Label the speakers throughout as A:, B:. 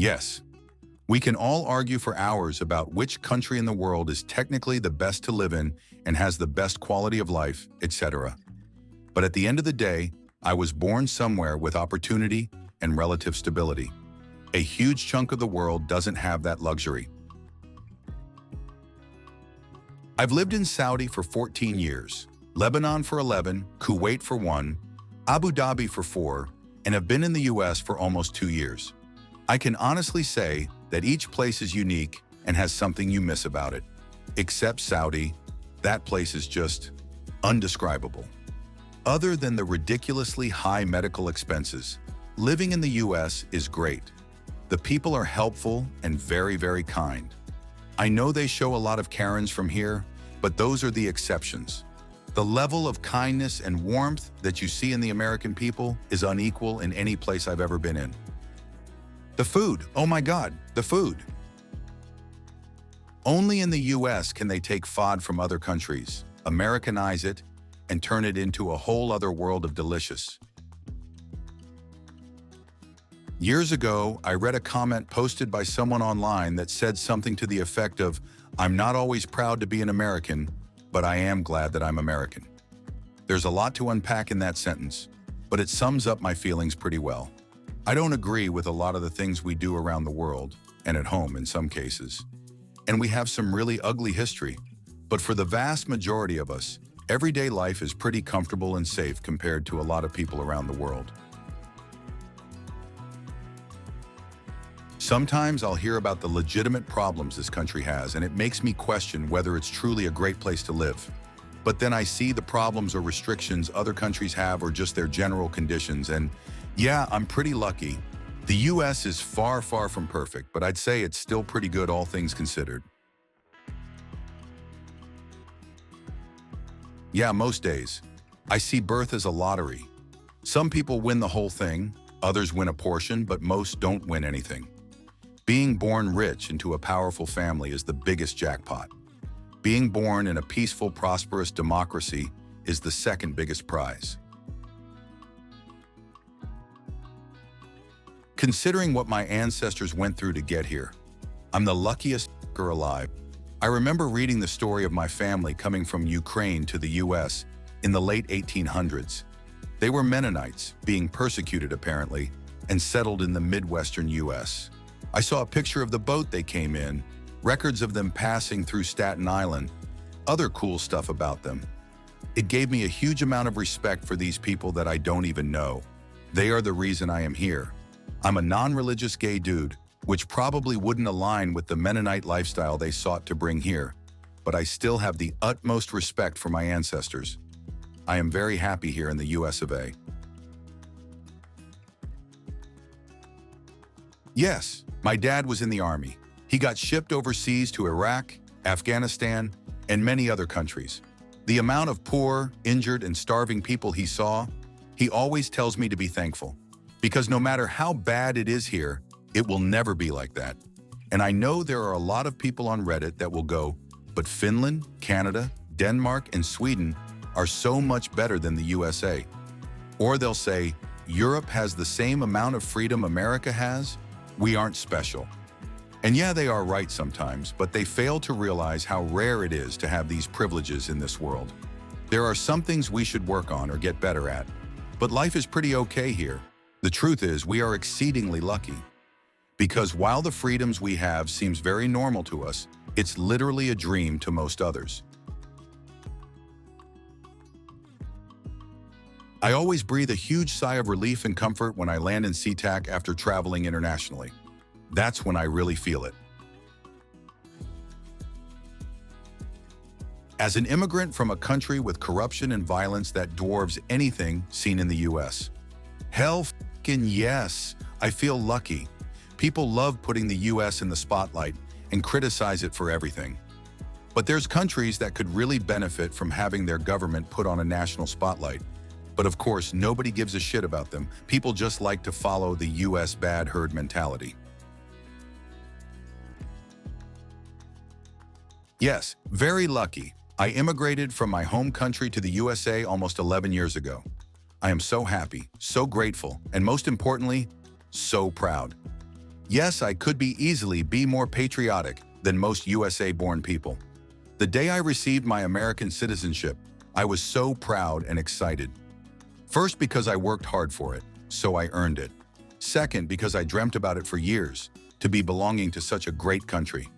A: Yes, we can all argue for hours about which country in the world is technically the best to live in and has the best quality of life, etc. But at the end of the day, I was born somewhere with opportunity and relative stability. A huge chunk of the world doesn't have that luxury. I've lived in Saudi for 14 years, Lebanon for 11, Kuwait for 1, Abu Dhabi for 4, and have been in the US for almost 2 years. I can honestly say that each place is unique and has something you miss about it. Except Saudi, that place is just undescribable. Other than the ridiculously high medical expenses, living in the US is great. The people are helpful and very, very kind. I know they show a lot of Karens from here, but those are the exceptions. The level of kindness and warmth that you see in the American people is unequal in any place I've ever been in. The food, oh my God, the food. Only in the US can they take fod from other countries, Americanize it, and turn it into a whole other world of delicious. Years ago, I read a comment posted by someone online that said something to the effect of, "I'm not always proud to be an American, but I am glad that I'm American." There's a lot to unpack in that sentence, but it sums up my feelings pretty well. I don't agree with a lot of the things we do around the world, and at home in some cases. And we have some really ugly history, but for the vast majority of us, everyday life is pretty comfortable and safe compared to a lot of people around the world. Sometimes I'll hear about the legitimate problems this country has, and it makes me question whether it's truly a great place to live. But then I see the problems or restrictions other countries have or just their general conditions, and yeah, I'm pretty lucky. The US is far, far from perfect, but I'd say it's still pretty good all things considered. Yeah, most days. I see birth as a lottery. Some people win the whole thing, others win a portion, but most don't win anything. Being born rich into a powerful family is the biggest jackpot. Being born in a peaceful, prosperous democracy is the second biggest prize. Considering what my ancestors went through to get here, I'm the luckiest f***er alive. I remember reading the story of my family coming from Ukraine to the US in the late 1800s. They were Mennonites, being persecuted apparently, and settled in the Midwestern US. I saw a picture of the boat they came in, records of them passing through Staten Island, other cool stuff about them. It gave me a huge amount of respect for these people that I don't even know. They are the reason I am here. I'm a non-religious gay dude, which probably wouldn't align with the Mennonite lifestyle they sought to bring here, but I still have the utmost respect for my ancestors. I am very happy here in the US of A. Yes, my dad was in the Army. He got shipped overseas to Iraq, Afghanistan, and many other countries. The amount of poor, injured, and starving people he saw, he always tells me to be thankful. Because no matter how bad it is here, it will never be like that. And I know there are a lot of people on Reddit that will go, but Finland, Canada, Denmark, and Sweden are so much better than the USA. Or they'll say, Europe has the same amount of freedom America has, we aren't special. And yeah, they are right sometimes, but they fail to realize how rare it is to have these privileges in this world. There are some things we should work on or get better at, but life is pretty okay here. The truth is, we are exceedingly lucky. Because while the freedoms we have seems very normal to us, it's literally a dream to most others. I always breathe a huge sigh of relief and comfort when I land in SeaTac after traveling internationally. That's when I really feel it. As an immigrant from a country with corruption and violence that dwarfs anything seen in the US. Hell f***ing yes, I feel lucky. People love putting the US in the spotlight and criticize it for everything. But there's countries that could really benefit from having their government put on a national spotlight. But of course, nobody gives a shit about them. People just like to follow the US bad herd mentality. Yes, very lucky. I immigrated from my home country to the USA almost 11 years ago. I am so happy, so grateful, and most importantly, so proud. Yes, I could be easily be more patriotic than most USA-born people. The day I received my American citizenship, I was so proud and excited. First, because I worked hard for it, so I earned it. Second, because I dreamt about it for years, to be belonging to such a great country.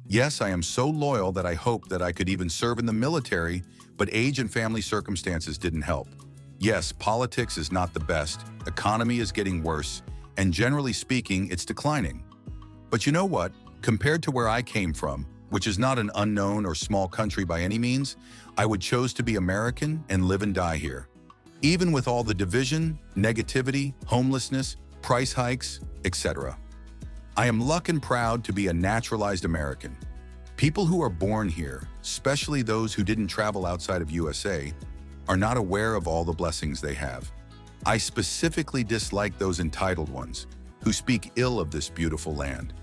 A: Yes, I am so loyal that I hoped that I could even serve in the military, but age and family circumstances didn't help. Yes, politics is not the best, economy is getting worse, and generally speaking, it's declining. But you know what? Compared to where I came from, which is not an unknown or small country by any means, I would choose to be American and live and die here. Even with all the division, negativity, homelessness, price hikes, etc. I am lucky and proud to be a naturalized American. People who are born here, especially those who didn't travel outside of USA, are not aware of all the blessings they have. I specifically dislike those entitled ones who speak ill of this beautiful land.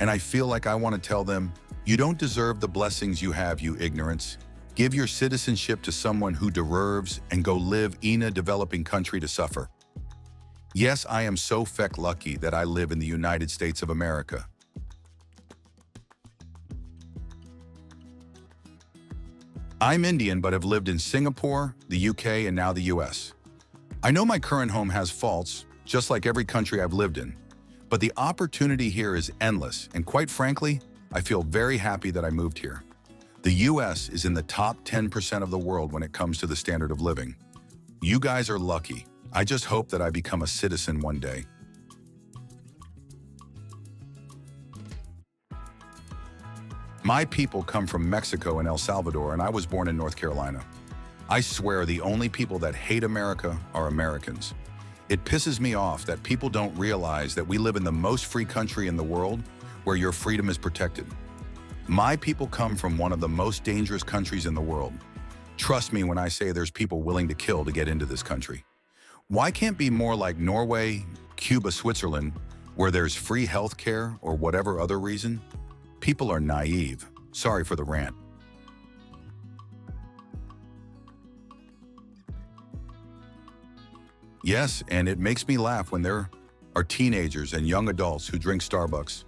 A: And I feel like I want to tell them, you don't deserve the blessings you have, you ignorance. Give your citizenship to someone who deserves and go live in a developing country to suffer. Yes, I am so feck lucky that I live in the United States of America. I'm Indian but have lived in Singapore, the UK, and now the US. I know my current home has faults, just like every country I've lived in. But the opportunity here is endless, and quite frankly, I feel very happy that I moved here. The US is in the top 10% of the world when it comes to the standard of living. You guys are lucky. I just hope that I become a citizen one day. My people come from Mexico and El Salvador, and I was born in North Carolina. I swear the only people that hate America are Americans. It pisses me off that people don't realize that we live in the most free country in the world where your freedom is protected. My people come from one of the most dangerous countries in the world. Trust me when I say there's people willing to kill to get into this country. Why can't it be more like Norway, Cuba, Switzerland, where there's free health care or whatever other reason? People are naive. Sorry for the rant. Yes, and it makes me laugh when there are teenagers and young adults who drink Starbucks,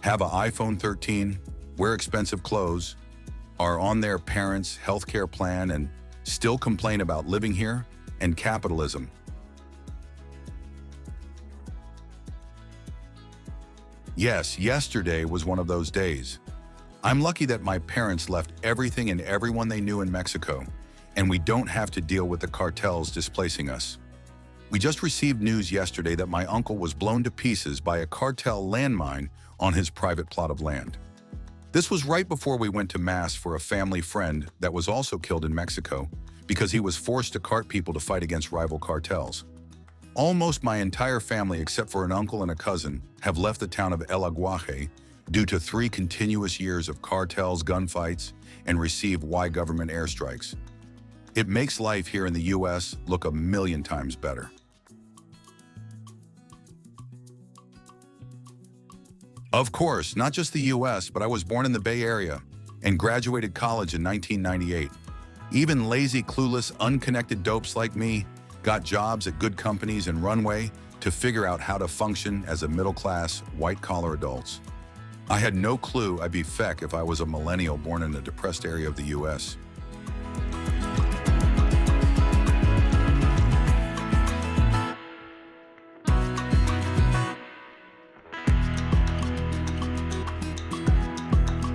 A: have an iPhone 13, wear expensive clothes, are on their parents' healthcare plan, and still complain about living here and capitalism. Yes, yesterday was one of those days. I'm lucky that my parents left everything and everyone they knew in Mexico, and we don't have to deal with the cartels displacing us. We just received news yesterday that my uncle was blown to pieces by a cartel landmine on his private plot of land. This was right before we went to Mass for a family friend that was also killed in Mexico because he was forced to cart people to fight against rival cartels. Almost my entire family, except for an uncle and a cousin, have left the town of El Aguaje due to 3 continuous years of cartels, gunfights, and received Y government airstrikes. It makes life here in the US look a million times better. Of course, not just the US, but I was born in the Bay Area and graduated college in 1998. Even lazy, clueless, unconnected dopes like me got jobs at good companies and runway to figure out how to function as a middle-class, white-collar adults. I had no clue I'd be feck if I was a millennial born in a depressed area of the US.